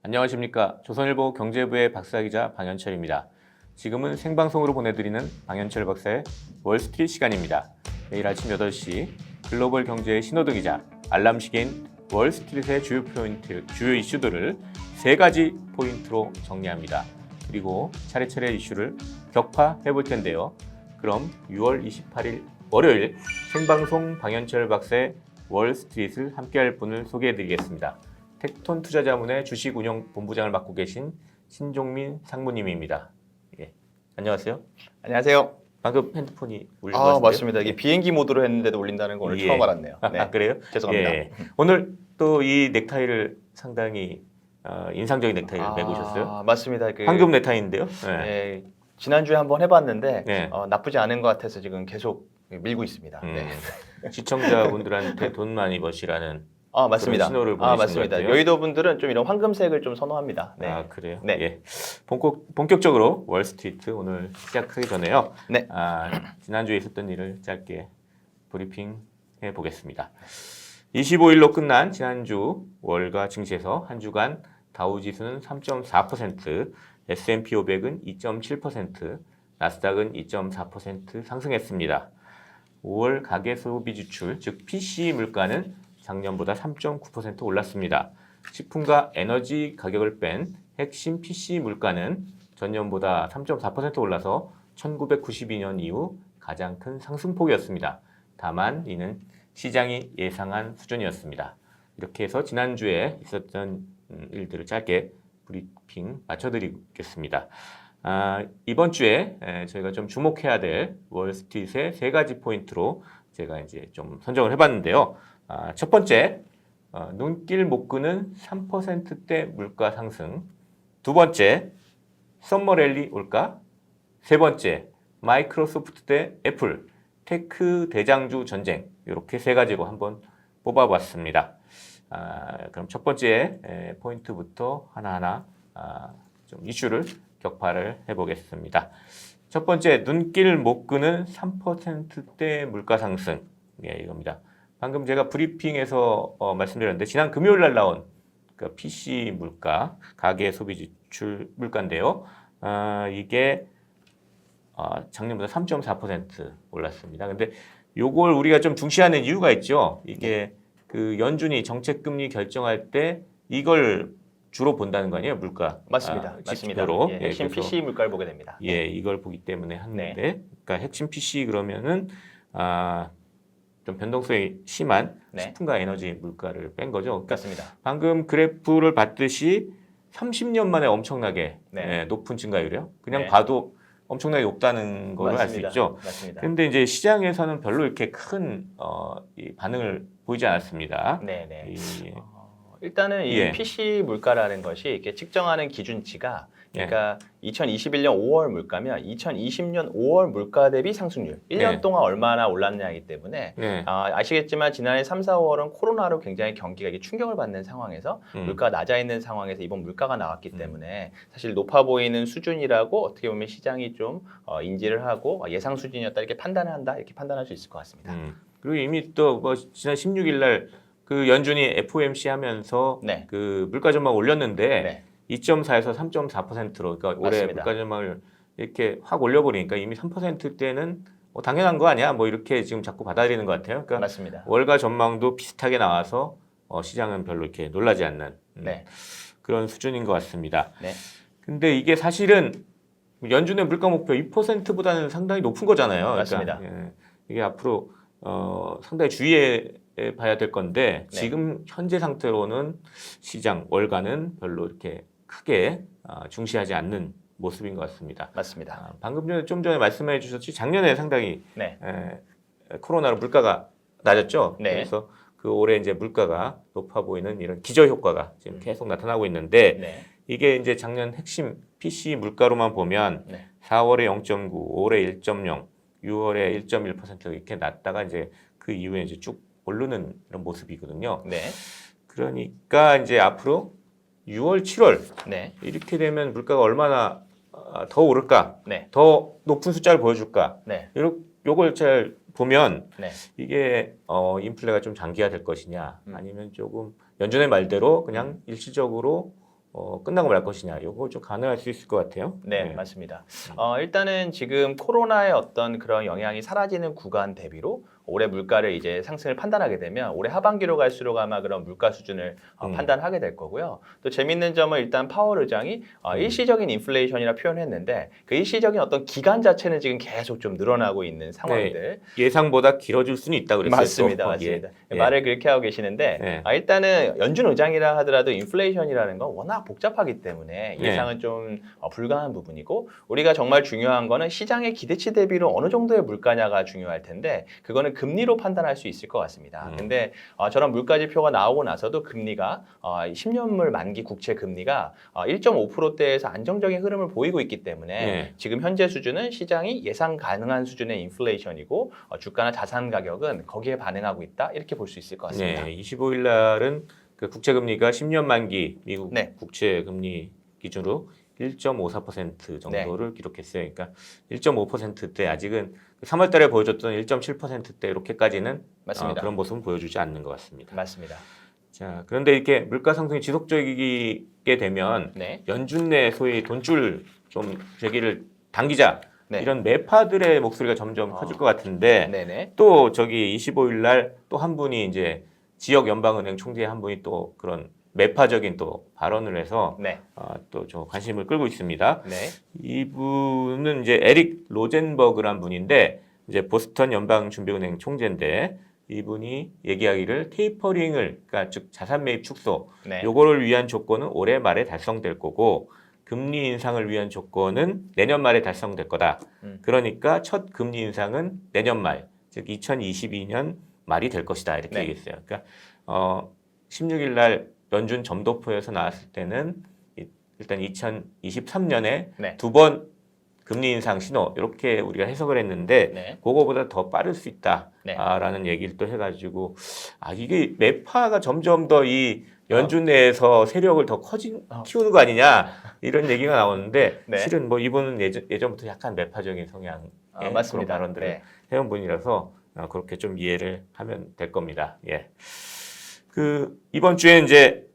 안녕하십니까. 조선일보 경제부의 박사기자 방현철입니다. 지금은 생방송으로 보내드리는 방현철 박사의 월스트리트 시간입니다. 매일 아침 8시 글로벌 경제의 신호등이자 알람시계인 월스트리트의 주요 이슈들을 3가지 포인트로 정리합니다. 그리고 차례차례 이슈를 격파해 볼 텐데요. 그럼 6월 28일 월요일 생방송 방현철 박사의 월스트리트를 함께할 분을 소개해 드리겠습니다. 텍톤 투자자문의 주식운영 본부장을 맡고 계신 신종민 상무님입니다. 예. 안녕하세요. 안녕하세요. 방금 핸드폰이 울린 것 같은데요? 맞습니다. 이게 비행기 모드로 했는데도 울린다는 걸 오늘 예. 처음 알았네요. 네. 그래요? 죄송합니다. 예. 오늘 또 이 넥타이를 상당히 인상적인 넥타이를 메고 오셨어요? 맞습니다. 황금 넥타이인데요? 네, 지난주에 한번 해봤는데 네. 나쁘지 않은 것 같아서 지금 계속 밀고 있습니다. 네. 시청자분들한테 돈 많이 버시라는 맞습니다. 그런 신호를 보내신 맞습니다. 것 같아요. 여의도 분들은 좀 이런 황금색을 좀 선호합니다. 네. 그래요? 네. 예. 본격적으로 월스트리트 오늘 시작하기 전에요. 네. 지난주에 있었던 일을 짧게 브리핑해 보겠습니다. 25일로 끝난 지난주 월가 증시에서 한 주간 다우지수는 3.4%, S&P 500은 2.7%, 나스닥은 2.4% 상승했습니다. 5월 가계소비 지출, 즉 PCE 물가는 작년보다 3.9% 올랐습니다. 식품과 에너지 가격을 뺀 핵심 PCE 물가는 전년보다 3.4% 올라서 1992년 이후 가장 큰 상승폭이었습니다. 다만 이는 시장이 예상한 수준이었습니다. 이렇게 해서 지난주에 있었던 일들을 짧게 브리핑 마쳐드리겠습니다. 이번 주에 저희가 좀 주목해야 될 월스트리트의 3가지 포인트로 제가 이제 좀 선정을 해봤는데요. 첫 번째, 눈길 못 끄는 3%대 물가 상승. 두 번째, 썸머 랠리 올까? 세 번째, 마이크로소프트 대 애플, 테크 대장주 전쟁. 이렇게 3가지로 한번 뽑아봤습니다. 그럼 첫 번째 포인트부터 하나하나 좀 이슈를 격파를 해보겠습니다. 첫 번째, 눈길 못 끄는 3%대 물가 상승. 예, 이겁니다. 방금 제가 브리핑에서 말씀드렸는데 지난 금요일 날 나온 그 PC 물가, 가계 소비 지출 물가인데요. 이게 작년보다 3.4% 올랐습니다. 근데 요걸 우리가 좀 중시하는 이유가 있죠. 이게 그 연준이 정책 금리 결정할 때 이걸 주로 본다는 거 아니에요, 물가? 맞습니다. 맞습니다. 지표로. 예, 핵심 그래서, PCE 물가를 보게 됩니다. 예, 이걸 보기 때문에 하는데, 그러니까 핵심 PC 그러면은 좀 변동성이 심한 식품과 에너지 물가를 뺀 거죠. 그러니까 맞습니다. 방금 그래프를 봤듯이 30년 만에 엄청나게 높은 증가율이요. 그냥 봐도 엄청나게 높다는 걸 알 수 있죠. 맞습니다. 그런데 이제 시장에서는 별로 이렇게 큰 이 반응을 보이지 않았습니다. 네네. 일단은 이 PC 물가라는 것이 이렇게 측정하는 기준치가 그러니까 2021년 5월 물가면 2020년 5월 물가 대비 상승률 1년 동안 얼마나 올랐냐이기 때문에 아시겠지만 지난해 3, 4월은 코로나로 굉장히 경기가 이게 충격을 받는 상황에서 물가가 낮아 있는 상황에서 이번 물가가 나왔기 때문에 사실 높아 보이는 수준이라고 어떻게 보면 시장이 좀 인지를 하고 예상 수준이었다 이렇게 판단을 한다 이렇게 판단할 수 있을 것 같습니다. 그리고 이미 또 뭐 지난 16일 날 그 연준이 FOMC 하면서 그 물가 전망 올렸는데 2.4에서 3.4%로 그러니까 올해 물가 전망을 이렇게 확 올려버리니까 이미 3%대는 당연한 거 아니야? 뭐 이렇게 지금 자꾸 받아들이는 것 같아요. 그러니까 맞습니다. 월가 전망도 비슷하게 나와서 시장은 별로 이렇게 놀라지 않는 그런 수준인 것 같습니다. 근데 이게 사실은 연준의 물가 목표 2%보다는 상당히 높은 거잖아요. 맞습니다. 그러니까 이게 앞으로 상당히 주의해 봐야 될 건데 지금 현재 상태로는 시장 월가는 별로 이렇게 크게 중시하지 않는 모습인 것 같습니다. 맞습니다. 방금 전에 좀 전에 말씀해 주셨지 작년에 상당히 코로나로 물가가 낮았죠. 그래서 그 올해 이제 물가가 높아 보이는 이런 기저 효과가 지금 계속 나타나고 있는데 이게 이제 작년 핵심 PC 물가로만 보면 4월에 0.9, 5월에 1.0, 6월에 1.1% 이렇게 났다가 이제 그 이후에 이제 쭉 오르는 이런 모습이거든요. 그러니까 이제 앞으로 6월, 7월 이렇게 되면 물가가 얼마나 더 오를까, 더 높은 숫자를 보여줄까, 요걸 잘 보면 네. 이게 인플레가 좀 장기화될 것이냐 아니면 조금 연준의 말대로 그냥 일시적으로 끝나고 말 것이냐 요거 좀 가능할 수 있을 것 같아요. 네, 맞습니다. 일단은 지금 코로나의 어떤 그런 영향이 사라지는 구간 대비로 올해 물가를 이제 상승을 판단하게 되면 올해 하반기로 갈수록 아마 그런 물가 수준을 판단하게 될 거고요. 또 재밌는 점은 일단 파월 의장이 일시적인 인플레이션이라 표현했는데 그 일시적인 어떤 기간 자체는 지금 계속 좀 늘어나고 있는 상황들. 네, 예상보다 길어질 수는 있다 그랬어요. 맞습니다, 또. 맞습니다. 예. 말을 그렇게 하고 계시는데 네. 일단은 연준 의장이라 하더라도 인플레이션이라는 건 워낙 복잡하기 때문에 예상은 좀 불가능한 부분이고 우리가 정말 중요한 거는 시장의 기대치 대비로 어느 정도의 물가냐가 중요할 텐데 그거는 금리로 판단할 수 있을 것 같습니다. 근데 저런 물가 지표가 나오고 나서도 금리가 10년물 만기 국채 금리가 1.5%대에서 안정적인 흐름을 보이고 있기 때문에 지금 현재 수준은 시장이 예상 가능한 수준의 인플레이션이고 주가나 자산 가격은 거기에 반응하고 있다 이렇게 볼 수 있을 것 같습니다. 네, 25일 날은 그 국채 금리가 10년 만기 미국 네. 국채 금리 기준으로 1.54% 정도를 기록했어요. 그러니까 1.5%대 아직은 3월 달에 보여줬던 1.7%대 이렇게까지는 맞습니다. 그런 모습은 보여주지 않는 것 같습니다. 맞습니다. 자, 그런데 이렇게 물가 상승이 지속적이게 되면 네. 연준 내 소위 돈줄 좀 제기를 당기자 네. 이런 매파들의 목소리가 점점 커질 것 같은데 네네. 또 저기 25일 날 또 한 분이 이제 지역 연방은행 총재 한 분이 또 그런 매파적인 또 발언을 해서 네. 또 저 관심을 끌고 있습니다. 네. 이분은 이제 에릭 로젠버그란 분인데 이제 보스턴 연방준비은행 총재인데 이분이 얘기하기를 테이퍼링을 그러니까 즉 자산 매입 축소 네. 요거를 위한 조건은 올해 말에 달성될 거고 금리 인상을 위한 조건은 내년 말에 달성될 거다. 그러니까 첫 금리 인상은 내년 말, 즉 2022년 말이 될 것이다. 이렇게 네. 얘기했어요. 그러니까 16일 날 연준 점도표에서 나왔을 때는 일단 2023년에 네. 두 번 금리 인상 신호 이렇게 우리가 해석을 했는데 네. 그거보다 더 빠를 수 있다라는 얘기를 또 해가지고 이게 매파가 점점 더 이 연준 내에서 세력을 더 키우는 거 아니냐 이런 얘기가 나오는데 네. 실은 뭐 이분은 예전부터 약간 매파적인 성향의 그런 맞습니다. 발언들을 네. 해온 분이라서 그렇게 좀 이해를 하면 될 겁니다. 예. 그 이번 주에 이제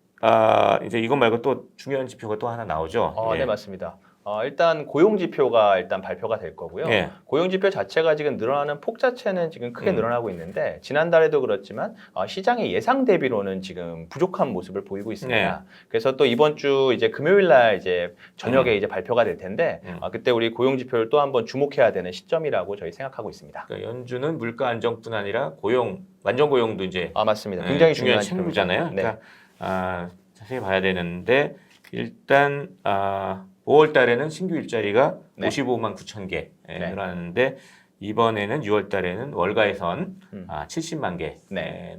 이것 말고 또 중요한 지표가 또 하나 나오죠. 예. 네, 맞습니다. 일단 고용 지표가 일단 발표가 될 거고요. 예. 고용 지표 자체가 지금 늘어나는 폭 자체는 지금 크게 늘어나고 있는데 지난달에도 그렇지만 시장의 예상 대비로는 지금 부족한 모습을 보이고 있습니다. 그래서 또 이번 주 이제 금요일 날 이제 저녁에 이제 발표가 될 텐데 그때 우리 고용 지표를 또 한번 주목해야 되는 시점이라고 저희 생각하고 있습니다. 그러니까 연준은 물가 안정뿐 아니라 완전 고용도 이제 맞습니다. 굉장히 중요한 책무잖아요. 네. 그러니까 자세히 봐야 되는데 일단 5월 달에는 신규 일자리가 55만 9천 개 늘어났는데 이번에는 6월 달에는 월가에선 70만 개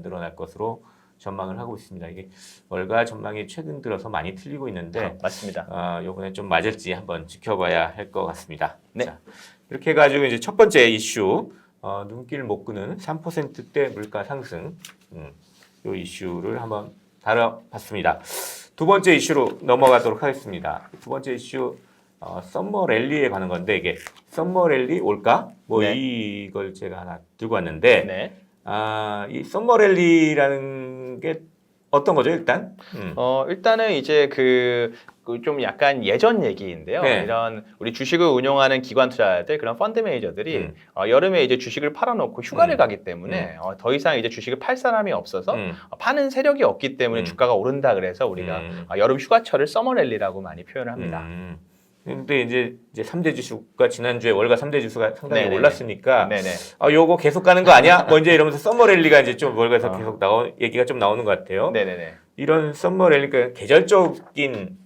늘어날 것으로 전망을 하고 있습니다. 이게 월가 전망이 최근 들어서 많이 틀리고 있는데 맞습니다. 요번에 좀 맞을지 한번 지켜봐야 할 것 같습니다. 네. 자, 이렇게 해가지고 이제 첫 번째 이슈 눈길 못 끄는 3%대 물가 상승 요 이슈를 한번 다뤄봤습니다. 두 번째 이슈로 넘어가도록 하겠습니다. 두 번째 이슈 썸머 랠리에 관한 건데 이게 썸머 랠리 올까? 이걸 제가 하나 들고 왔는데 이 썸머 랠리라는 게 어떤 거죠 일단? 일단은 이제 좀 약간 예전 얘기인데요. 이런 우리 주식을 운용하는 기관 투자자들 그런 펀드 매니저들이 여름에 이제 주식을 팔아놓고 휴가를 가기 때문에 더 이상 이제 주식을 팔 사람이 없어서 파는 세력이 없기 때문에 주가가 오른다 그래서 우리가 여름 휴가철을 서머랠리라고 많이 표현을 합니다. 근데 이제 3대 지수가 지난주에 월가 3대 지수가 상당히 올랐으니까 요거 계속 가는 거 아니야? 뭐 이제 이러면서 썸머랠리가 이제 좀 월가에서 계속 얘기가 좀 나오는 것 같아요. 이런 썸머랠리가 계절적인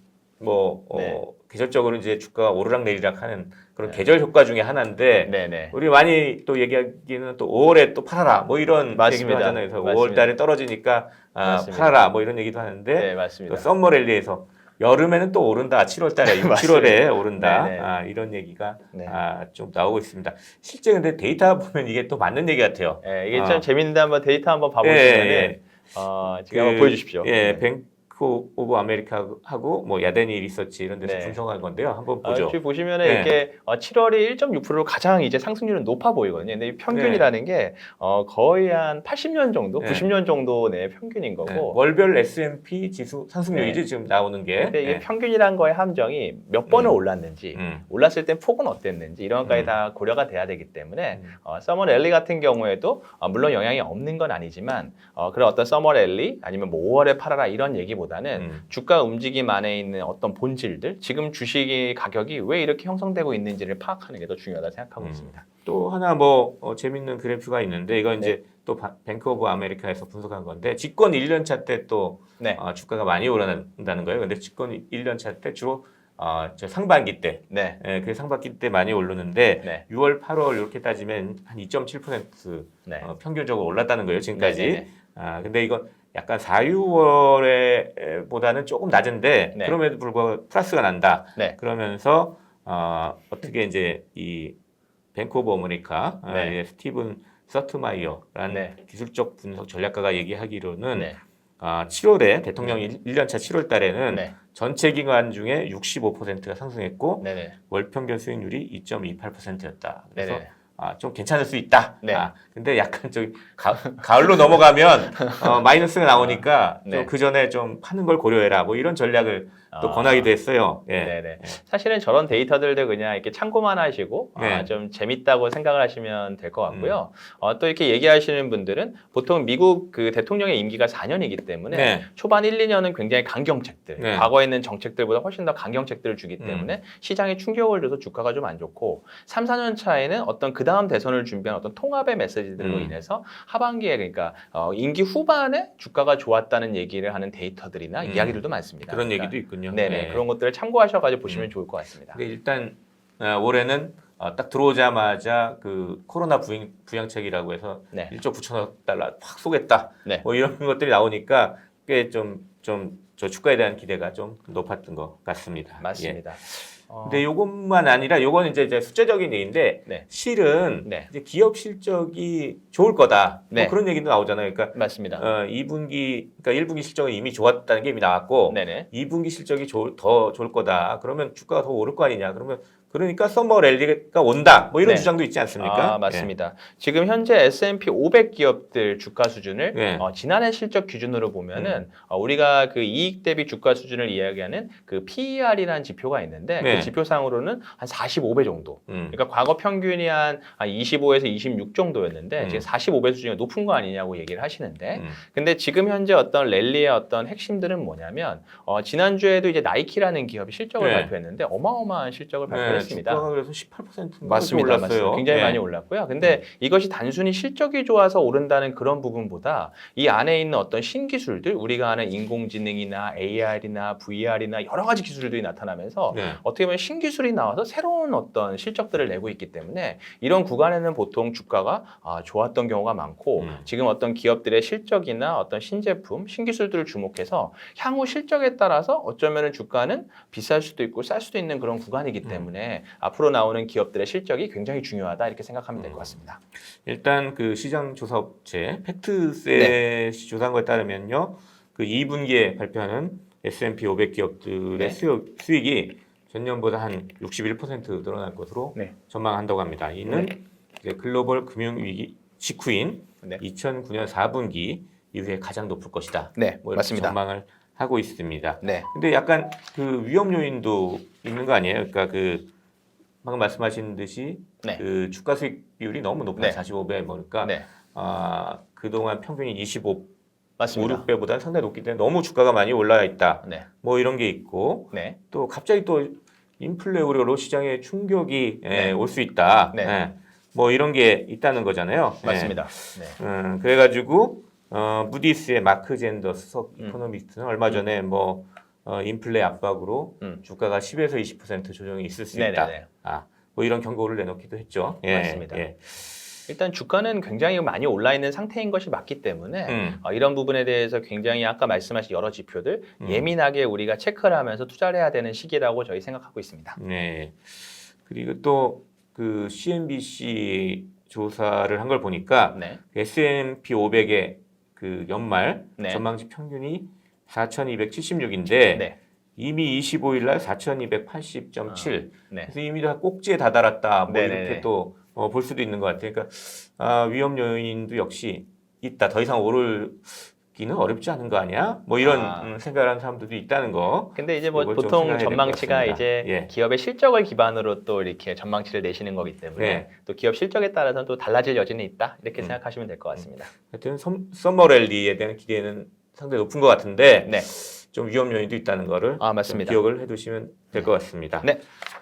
계절적으로 이제 주가가 오르락내리락 하는 그런 계절 효과 중에 하나인데 우리 많이 또 얘기하기는 또 5월에 또 팔아라 뭐 이런 얘기도 하잖아요. 그래서 5월 달에 떨어지니까 팔아라 뭐 이런 얘기도 하는데 썸머랠리에서 여름에는 또 오른다. 7월 달에 6, 7월에 오른다. 이런 얘기가 좀 나오고 있습니다. 실제 근데 데이터 보면 이게 또 맞는 얘기 같아요. 이게 참 재밌는데 한번 데이터 한번 봐보시면은 지금 한번 보여주십시오. 오브 아메리카하고 뭐 야데니 리서치 이런 데서 네. 분석한 건데요. 한번 보죠. 여기 보시면은 네. 이렇게 7월이 1.6%로 가장 이제 상승률은 높아 보이거든요. 근데 이 평균이라는 게 거의 한 80년 정도, 네. 90년 정도 내 평균인 거고. 네. 월별 S&P 지수 상승률이지 네. 지금 나오는 게. 근데 이게 네. 평균이란 거의 함정이 몇 번을 올랐는지, 올랐을 땐 폭은 어땠는지 이런 것까지 다 고려가 돼야 되기 때문에 서머 랠리 같은 경우에도 물론 영향이 없는 건 아니지만 그런 어떤 서머 랠리 아니면 뭐 5월에 팔아라 이런 얘기보다는 주가 움직임 안에 있는 어떤 본질들, 지금 주식의 가격이 왜 이렇게 형성되고 있는지를 파악하는 게 더 중요하다 생각하고 있습니다. 또 하나 뭐 재밌는 그래프가 있는데 이건 이제 또 뱅크 오브 아메리카에서 분석한 건데 집권 1년 차 때 또 네. 주가가 많이 오른다는 거예요. 근데 집권 1년 차 때 주로 저 상반기 때, 네. 그 상반기 때 많이 오르는데 네. 6월, 8월 이렇게 따지면 한 2.7% 네. 평균적으로 올랐다는 거예요. 지금까지. 네네네. 근데 이건 약간 4, 6월에 보다는 조금 낮은데 네. 그럼에도 불구하고 플러스가 난다. 네. 그러면서 어떻게 이제 이 뱅크 오브 아메리카 네. 스티븐 서트마이어라는 네. 기술적 분석 전략가가 얘기하기로는 네. 7월에 대통령 1년차 7월 달에는 네. 전체 기간 중에 65%가 상승했고 네네. 월 평균 수익률이 2.28%였다. 그래서 네네. 좀 괜찮을 수 있다. 네. 근데 약간 저기 가을로 넘어가면 마이너스가 나오니까 네. 그 전에 좀 파는 걸 고려해라. 뭐 이런 전략을 또 권하기도 했어요. 예. 네네. 사실은 저런 데이터들도 그냥 이렇게 참고만 하시고 네. 좀 재밌다고 생각을 하시면 될 것 같고요. 또 이렇게 얘기하시는 분들은 보통 미국 그 대통령의 임기가 4년이기 때문에 네. 초반 1, 2년은 굉장히 강경책들, 네. 과거에 있는 정책들보다 훨씬 더 강경책들을 주기 때문에 시장에 충격을 줘서 주가가 좀 안 좋고 3, 4년 차에는 어떤 그 다음 대선을 준비한 어떤 통합의 메시지들로 인해서 하반기에 그러니까 임기 후반에 주가가 좋았다는 얘기를 하는 데이터들이나 이야기들도 많습니다. 그런 그러니까 얘기도 있군요. 네네. 네. 그런 것들을 참고하셔가지고 보시면 좋을 것 같습니다. 근데 일단 올해는 딱 들어오자마자 그 코로나 부양책이라고 해서 네. 1조 9천억 달러 확 쏘겠다. 네. 뭐 이런 것들이 나오니까 꽤 좀 저 주가에 대한 기대가 좀 높았던 것 같습니다. 맞습니다. 근데 이것만 아니라 이건 이제 숫자적인 얘기인데 네. 실은 네. 이제 기업 실적이 좋을 거다. 네. 뭐 그런 얘기도 나오잖아요. 그러니까 맞습니다. 2분기, 그러니까 1분기 실적은 이미 좋았다는 게 이미 나왔고 네네. 2분기 실적이 더 좋을 거다. 그러면 주가가 더 오를 거 아니냐. 그러니까 서머 랠리가 온다. 뭐 이런 네. 주장도 있지 않습니까? 맞습니다. 지금 현재 S&P 500 기업들 주가 수준을 네. 지난해 실적 기준으로 보면은 우리가 그 이익 대비 주가 수준을 이야기하는 그 PER이라는 지표가 있는데 네. 그 지표상으로는 한 45배 정도. 음. 그러니까 과거 평균이 한 25에서 26 정도였는데 지금 45배 수준이 높은 거 아니냐고 얘기를 하시는데 근데 지금 현재 어떤 랠리의 어떤 핵심들은 뭐냐면 지난주에도 이제 나이키라는 기업이 실적을 네. 발표했는데 어마어마한 실적을 발표했습니다. 주가가 그래서 18% 맞습니다. 올랐어요. 맞습니다. 굉장히 네. 많이 올랐고요. 근데 이것이 단순히 실적이 좋아서 오른다는 그런 부분보다 이 안에 있는 어떤 신기술들, 우리가 아는 인공지능이나 AR이나 VR이나 여러 가지 기술들이 나타나면서 네. 어떻게 보면 신기술이 나와서 새로운 어떤 실적들을 내고 있기 때문에 이런 구간에는 보통 주가가 좋았던 경우가 많고 지금 어떤 기업들의 실적이나 어떤 신제품, 신기술들을 주목해서 향후 실적에 따라서 어쩌면 주가는 비쌀 수도 있고 쌀 수도 있는 그런 구간이기 때문에 앞으로 나오는 기업들의 실적이 굉장히 중요하다 이렇게 생각하면 될 것 같습니다. 일단 그 시장 조사 업체 팩트셋이 조사한 것에 따르면요. 그 2분기에 발표하는 S&P 500 기업들의 네. 수익이 전년보다 한 61% 늘어날 것으로 네. 전망한다고 합니다. 이는 네. 이제 글로벌 금융 위기 직후인 네. 2009년 4분기 이후에 가장 높을 것이다. 네, 뭐 이렇게 맞습니다. 전망을 하고 있습니다. 네. 근데 약간 그 위험 요인도 있는 거 아니에요? 그러니까 그 방금 말씀하신 듯이 네. 그 주가 수익 비율이 너무 높아요. 네. 45배 보니까 네. 그동안 평균이 25, 맞습니다. 5, 6배보다 상당히 높기 때문에 너무 주가가 많이 올라 있다. 네. 뭐 이런 게 있고 네. 또 갑자기 또 인플레 우려로 시장에 충격이 네. 올 수 있다. 네. 뭐 이런 게 있다는 거잖아요. 맞습니다. 네. 그래가지고 무디스의 마크 젠더 수석 이코노미스트는 얼마 전에 뭐 인플레 압박으로 주가가 10에서 20% 조정이 있을 수 있다. 네네네. 뭐 이런 경고를 내놓기도 했죠. 맞습니다. 일단 주가는 굉장히 많이 올라 있는 상태인 것이 맞기 때문에 이런 부분에 대해서 굉장히 아까 말씀하신 여러 지표들 예민하게 우리가 체크를 하면서 투자를 해야 되는 시기라고 저희 생각하고 있습니다. 네. 그리고 또 그 CNBC 조사를 한 걸 보니까 네. S&P 500의 그 연말 네. 전망치 평균이 4,276인데 네. 이미 25일 날 4,280.7. 네. 그래서 이미 다 꼭지에 다다랐다. 뭐 네네네. 이렇게 또 볼 수도 있는 것 같아요. 그러니까 위험 요인도 역시 있다. 더 이상 오르기는 어렵지 않은 거 아니야? 뭐 이런 생각을 하는 사람들도 있다는 거. 근데 이제 뭐 이걸 좀 보통 생각해야 될것 전망치가 같습니다. 이제 예. 기업의 실적을 기반으로 또 이렇게 전망치를 내시는 거기 때문에 네. 또 기업 실적에 따라서는 또 달라질 여지는 있다. 이렇게 생각하시면 될 것 같습니다. 하여튼 썸머 랠리에 대한 기대는 상당히 높은 것 같은데 네. 좀 위험 요인도 있다는 거를 맞습니다. 좀 기억을 해두시면 될 것 같습니다. 네.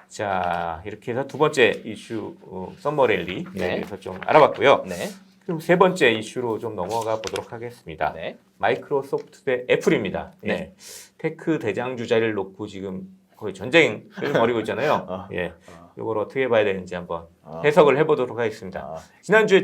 자, 이렇게 해서 두 번째 이슈 썸머 랠리에 네. 대해서 좀 알아봤고요. 네. 그럼 세 번째 이슈로 좀 넘어가 보도록 하겠습니다. 네. 마이크로소프트 대 애플입니다. 네. 예. 테크 대장주 자리를 놓고 지금 거의 전쟁을 벌이고 있잖아요. 예. 이걸 어떻게 봐야 되는지 한번 해석을 해보도록 하겠습니다. 지난주에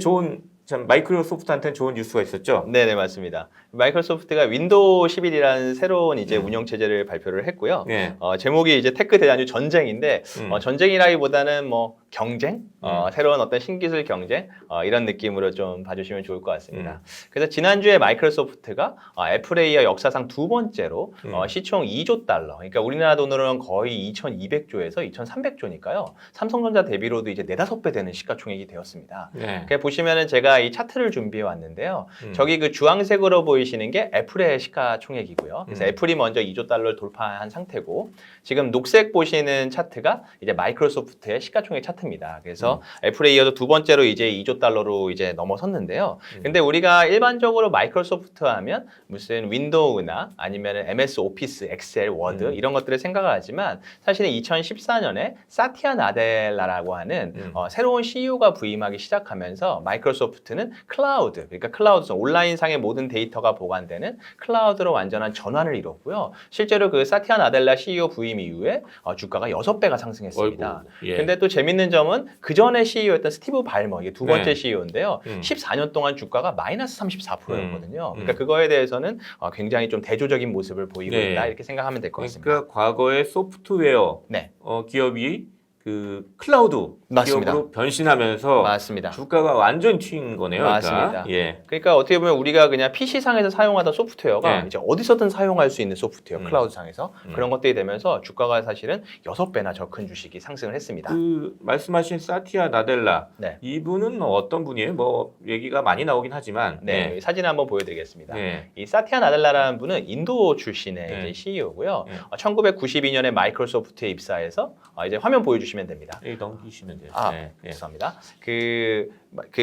마이크로소프트한테는 좋은 뉴스가 있었죠? 네네, 맞습니다. 마이크로소프트가 윈도우 11이라는 새로운 이제 운영 체제를 발표를 했고요. 네. 제목이 이제 테크 대장주 전쟁인데 전쟁이라기보다는 뭐 경쟁, 새로운 어떤 신기술 경쟁 이런 느낌으로 좀 봐주시면 좋을 것 같습니다. 그래서 지난주에 마이크로소프트가 애플에 이어 역사상 두 번째로 시총 2조 달러, 그러니까 우리나라 돈으로는 거의 2,200조에서 2,300조니까요. 삼성전자 대비로도 이제 4-5배 되는 시가총액이 되었습니다. 네. 보시면은 제가 이 차트를 준비해 왔는데요. 저기 그 주황색으로 보이시는 게 애플의 시가총액이고요. 그래서 애플이 먼저 2조 달러를 돌파한 상태고 지금 녹색 보시는 차트가 이제 마이크로소프트의 시가총액 차트입니다. 그래서 애플에 이어서 두 번째로 이제 2조 달러로 이제 넘어섰는데요. 근데 우리가 일반적으로 마이크로소프트 하면 무슨 윈도우나 아니면 MS 오피스, 엑셀, 워드 이런 것들을 생각을 하지만 사실은 2014년에 사티아 나델라라고 하는 새로운 CEO가 부임하기 시작하면서 마이크로소프트는 클라우드, 그러니까 클라우드성 온라인상의 모든 데이터가 보관되는 클라우드로 완전한 전환을 이뤘고요. 실제로 그 사티아 나델라 CEO 부임 이후에 주가가 6배가 상승했습니다. 예. 근데 또 재밌는 점은 그 전에 CEO였던 스티브 발머, 이게 두 번째 네. CEO인데요. 14년 동안 주가가 마이너스 34%였거든요. 그러니까 음. 그거에 대해서는 굉장히 좀 대조적인 모습을 보이고 네. 있다 이렇게 생각하면 될 것 같습니다. 그러니까 과거에 소프트웨어 네. 기업이 그 클라우드 맞습니다. 기업으로 변신하면서 맞습니다. 주가가 완전 튀는 거네요. 맞습니다. 그러니까. 예. 그러니까 어떻게 보면 우리가 그냥 PC상에서 사용하던 소프트웨어가 네. 이제 어디서든 사용할 수 있는 소프트웨어, 클라우드상에서 그런 것들이 되면서 주가가 사실은 6배나 더 큰 주식이 상승을 했습니다. 그 말씀하신 사티아 나델라 네. 이분은 어떤 분이에요? 뭐 얘기가 많이 나오긴 하지만 네, 사진 한번 보여드리겠습니다. 네. 이 사티아 나델라라는 분은 인도 출신의 네. 이제 CEO고요. 네. 1992년에 마이크로소프트에 입사해서 이제 화면 보여주시면 됩니다. 여기 넘기시면 돼요. 네. 죄송합니다. 그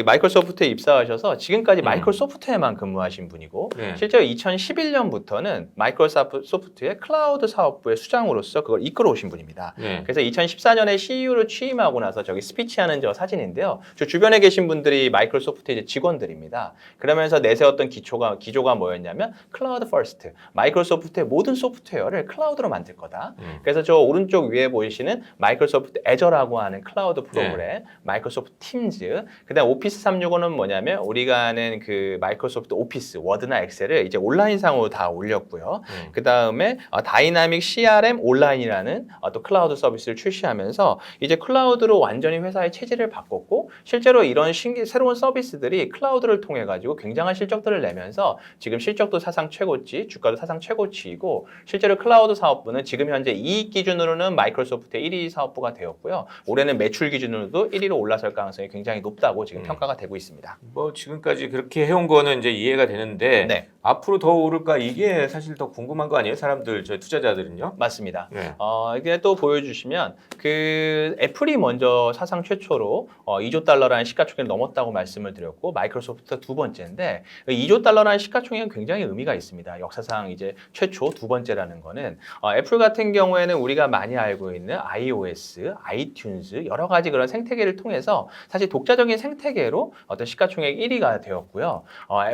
마이크로소프트에 입사하셔서 지금까지 마이크로소프트에만 근무하신 분이고 네. 실제로 2011년부터는 마이크로소프트의 클라우드 사업부의 수장으로서 그걸 이끌어 오신 분입니다. 네. 그래서 2014년에 CEO로 취임하고 나서 저기 스피치하는 저 사진인데요. 저 주변에 계신 분들이 마이크로소프트의 이제 직원들입니다. 그러면서 내세웠던 기조가 뭐였냐면 클라우드 퍼스트, 마이크로소프트의 모든 소프트웨어를 클라우드로 만들 거다. 그래서 저 오른쪽 위에 보이시는 마이크로소프트 애저라고 하는 클라우드 프로그램, 마이크로소프트 팀즈, 그다음 오피스 365는 뭐냐면 우리가 아는 그 마이크로소프트 오피스, 워드나 엑셀을 이제 온라인상으로 다 올렸고요. 그다음에 다이나믹 CRM 온라인이라는 또 클라우드 서비스를 출시하면서 이제 클라우드로 완전히 회사의 체질을 바꿨고 실제로 이런 새로운 서비스들이 클라우드를 통해 가지고 굉장한 실적들을 내면서 지금 실적도 사상 최고치, 주가도 사상 최고치이고 실제로 클라우드 사업부는 지금 현재 이익 기준으로는 마이크로소프트의 1위 사업부가 되었고요. 올해는 매출 기준으로도 1위로 올라설 가능성이 굉장히 높다고 지금 평가가 되고 있습니다. 뭐 지금까지 그렇게 해온 거는 이제 이해가 되는데 네. 앞으로 더 오를까 이게 사실 더 궁금한 거 아니에요? 사람들, 저희 투자자들은요? 맞습니다. 네. 이게 또 보여주시면 그 애플이 먼저 사상 최초로 2조 달러라는 시가총액을 넘었다고 말씀을 드렸고 마이크로소프트가 두 번째인데 2조 달러라는 시가총액은 굉장히 의미가 있습니다. 역사상 이제 최초 두 번째라는 거는 애플 같은 경우에는 우리가 많이 알고 있는 iOS, 아이튠즈 여러 가지 그런 생태계를 통해서 사실 독자적인 생태계로 어떤 시가총액 1위가 되었고요.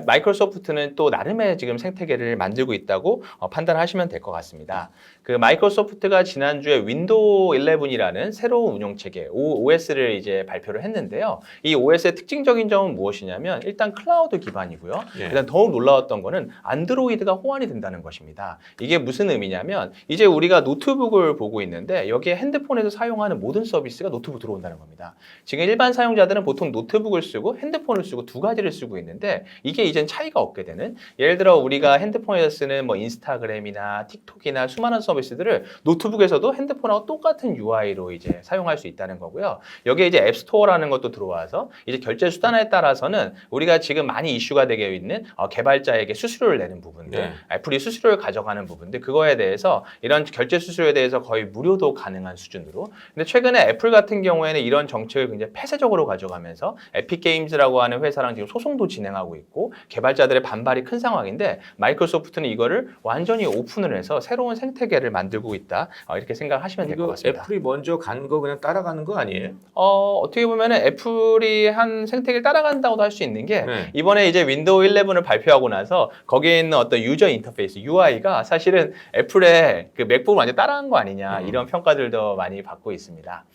마이크로소프트는 또 나름의 지금 생태계를 만들고 있다고 판단하시면 될 것 같습니다. 그 마이크로소프트가 지난주에 윈도우 11이라는 새로운 운영체계 OS를 이제 발표를 했는데요. 이 OS의 특징적인 점은 무엇이냐면 일단 클라우드 기반이고요. 예. 일단 더욱 놀라웠던 거는 안드로이드가 호환이 된다는 것입니다. 이게 무슨 의미냐면 이제 우리가 노트북을 보고 있는데 여기에 핸드폰에서 사용하는 모든 서비스가 노트북 들어온다는 겁니다. 지금 일반 사용자들은 보통 노트북을 쓰고 핸드폰을 쓰고 두 가지를 쓰고 있는데 이게 이젠 차이가 없게 되는 예를 예를 들어 우리가 핸드폰에서 쓰는 뭐 인스타그램이나 틱톡이나 수많은 서비스들을 노트북에서도 핸드폰하고 똑같은 UI로 이제 사용할 수 있다는 거고요. 여기에 이제 앱스토어라는 것도 들어와서 이제 결제 수단에 따라서는 우리가 지금 많이 이슈가 되고 있는 개발자에게 수수료를 내는 부분들, 네. 애플이 수수료를 가져가는 부분들, 그거에 대해서 이런 결제 수수료에 대해서 거의 무료도 가능한 수준으로. 근데 최근에 애플 같은 경우에는 이런 정책을 굉장히 폐쇄적으로 가져가면서 에픽게임즈라고 하는 회사랑 지금 소송도 진행하고 있고 개발자들의 반발이 큰 상황인데 마이크로소프트는 이거를 완전히 오픈을 해서 새로운 생태계를 만들고 있다. 이렇게 생각하시면 될 것 이거 같습니다. 애플이 먼저 간 거 그냥 따라가는 거 아니에요? 어떻게 보면은 애플이 한 생태계를 따라간다고도 할 수 있는 게 네. 이번에 이제 윈도우 11을 발표하고 나서 거기에 있는 어떤 유저 인터페이스 UI가 사실은 애플의 그 맥북을 완전 따라한 거 아니냐 이런 평가들도 많이 받고 있습니다.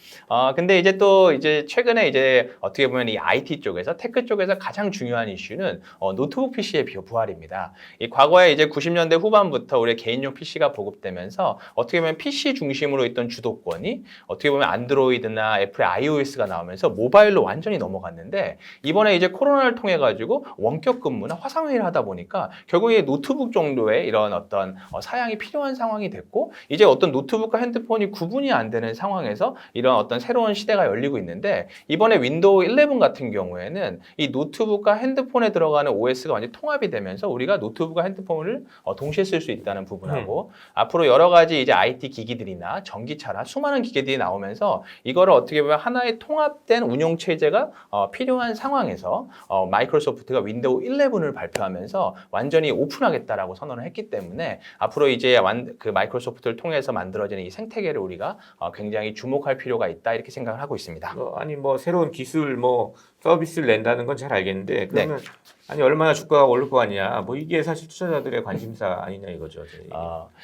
근데 이제 또 이제 최근에 이제 어떻게 보면 이 IT 쪽에서 테크 쪽에서 가장 중요한 이슈는 노트북 PC의 부활입니다. 이 과거에 이제 90년대 후반부터 우리 개인용 PC가 보급되면서 어떻게 보면 PC 중심으로 있던 주도권이 어떻게 보면 안드로이드나 애플의 iOS가 나오면서 모바일로 완전히 넘어갔는데 이번에 이제 코로나를 통해 가지고 원격 근무나 화상회의를 하다 보니까 결국에 노트북 정도의 이런 어떤 사양이 필요한 상황이 됐고 이제 어떤 노트북과 핸드폰이 구분이 안 되는 상황에서 이런 어떤 새로운 시대가 열리고 있는데 이번에 윈도우 11 같은 경우에는 이 노트북과 핸드폰에 들어가는 OS가 완전히 통합이 되면서 우리가 노트북과 핸드폰을 동시에 쓸 수 있다는 부분하고 앞으로 여러 가지 이제 IT 기기들이나 전기차나 수많은 기계들이 나오면서 이거를 어떻게 보면 하나의 통합된 운용 체제가 필요한 상황에서 마이크로소프트가 윈도우 11을 발표하면서 완전히 오픈하겠다라고 선언을 했기 때문에 앞으로 이제 그 마이크로소프트를 통해서 만들어지는 이 생태계를 우리가 굉장히 주목할 필요가 있다 이렇게 생각을 하고 있습니다. 아니 뭐 새로운 기술 뭐 서비스를 낸다는 건 잘 알겠는데 그러면 아니 얼마나 주가가 오를 거 아니야. 뭐 이게 사실 투자자들의 관심사 아니냐 이거죠.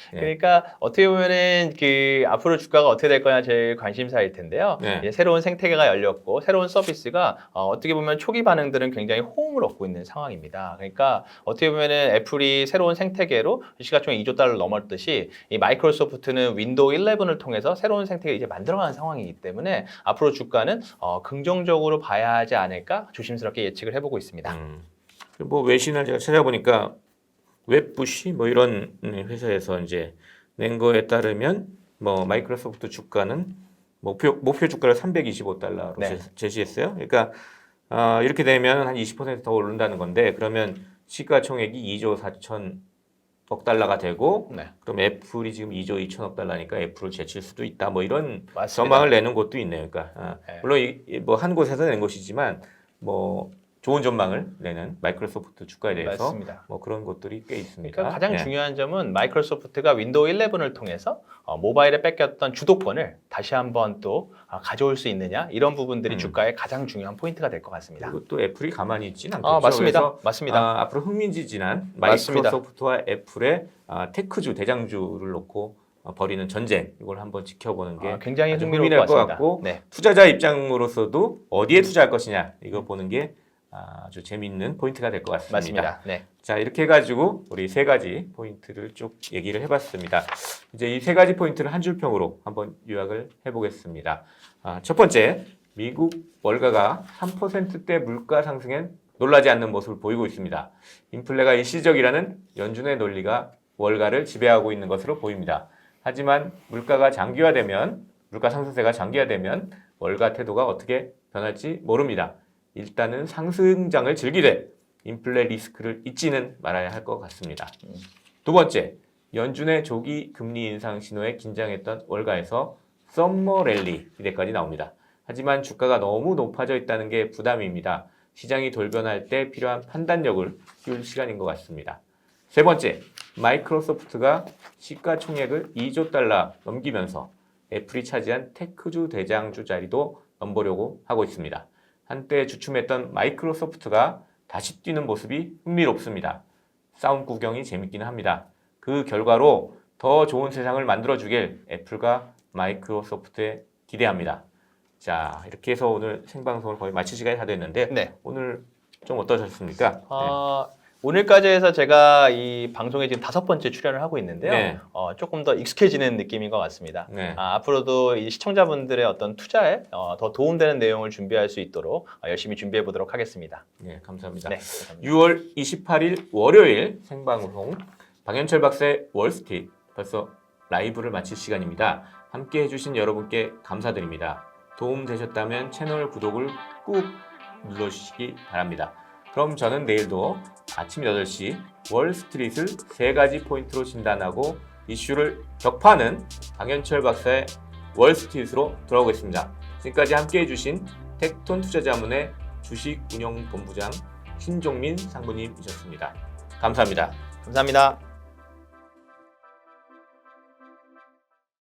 그러니까 어떻게 보면은 그 앞으로 주가가 어떻게 될 거냐 제일 관심사일 텐데요. 이제 새로운 생태계가 열렸고 새로운 서비스가 어떻게 보면 초기 반응들은 굉장히 호응을 얻고 있는 상황입니다. 그러니까 어떻게 보면은 애플이 새로운 생태계로 시가총액 2조 달러를 넘었듯이 이 마이크로소프트는 윈도우 11을 통해서 새로운 생태계를 이제 만들어가는 상황이기 때문에 앞으로 주가는 긍정적으로 봐야 하지 않을까 조심스럽게 예측을 해보고 있습니다. 뭐 외신을 제가 찾아보니까 웹부시 뭐 이런 회사에서 이제 낸 거에 따르면 뭐 마이크로소프트 주가는 목표 주가를 325달러로 제시했어요. 그러니까 이렇게 되면 한 20% 더 오른다는 건데 그러면 시가총액이 2조 4천억 달러가 되고 그럼 애플이 지금 2조 2천억 달러니까 애플을 제칠 수도 있다. 뭐 이런 전망을 내는 곳도 있네요. 그러니까 물론 뭐 한 곳에서 낸 것이지만 뭐 좋은 전망을 내는 마이크로소프트 주가에 대해서 맞습니다. 뭐 그런 것들이 꽤 있습니다. 그러니까 가장 중요한 점은 마이크로소프트가 윈도우 11을 통해서 모바일에 뺏겼던 주도권을 다시 한번 또 가져올 수 있느냐 이런 부분들이 주가의 가장 중요한 포인트가 될 것 같습니다. 그리고 또 애플이 가만히 있지는 않겠죠. 맞습니다. 맞습니다. 앞으로 흥미진진한 마이크로소프트와 애플의 테크주 대장주를 놓고 벌이는 전쟁 이걸 한번 지켜보는 게 굉장히 흥미로울 것 같고 투자자 입장으로서도 어디에 투자할 것이냐 이거 보는 게 아주 재미있는 포인트가 될 것 같습니다. 맞습니다. 자 이렇게 해가지고 우리 세 가지 포인트를 쭉 얘기를 해봤습니다. 이제 이 세 가지 포인트를 한 줄평으로 한번 요약을 해보겠습니다. 첫 번째, 미국 월가가 3%대 물가 상승엔 놀라지 않는 모습을 보이고 있습니다. 인플레가 일시적이라는 연준의 논리가 월가를 지배하고 있는 것으로 보입니다. 하지만 물가 상승세가 장기화되면 월가 태도가 어떻게 변할지 모릅니다. 일단은 상승장을 즐기되 인플레 리스크를 잊지는 말아야 할 것 같습니다. 두 번째, 연준의 조기 금리 인상 신호에 긴장했던 월가에서 썸머 랠리 기대까지 나옵니다. 하지만 주가가 너무 높아져 있다는 게 부담입니다. 시장이 돌변할 때 필요한 판단력을 키울 시간인 것 같습니다. 세 번째, 마이크로소프트가 시가총액을 2조 달러 넘기면서 애플이 차지한 테크주 대장주 자리도 넘보려고 하고 있습니다. 한때 주춤했던 마이크로소프트가 다시 뛰는 모습이 흥미롭습니다. 싸움 구경이 재밌기는 합니다. 그 결과로 더 좋은 세상을 만들어주길 애플과 마이크로소프트에 기대합니다. 자, 이렇게 해서 오늘 생방송을 거의 마칠 시간이 다 됐는데 오늘 좀 어떠셨습니까? 오늘까지 해서 제가 이 방송에 지금 5번째 출연을 하고 있는데요. 네. 조금 더 익숙해지는 느낌인 것 같습니다. 네. 앞으로도 이 시청자분들의 어떤 투자에 더 도움되는 내용을 준비할 수 있도록 열심히 준비해 보도록 하겠습니다. 네, 감사합니다. 네, 감사합니다. 6월 28일 월요일 생방송 박연철 박사의 월스트리트 벌써 라이브를 마칠 시간입니다. 함께 해주신 여러분께 감사드립니다. 도움 되셨다면 채널 구독을 꾹 눌러주시기 바랍니다. 그럼 저는 내일도 아침 8시 월스트리트를 3가지 포인트로 진단하고 이슈를 격파하는 박연철 박사의 월스트리트로 돌아오겠습니다. 지금까지 함께 해주신 텍톤 투자자문의 주식운영본부장 신종민 상무님이셨습니다. 감사합니다. 감사합니다.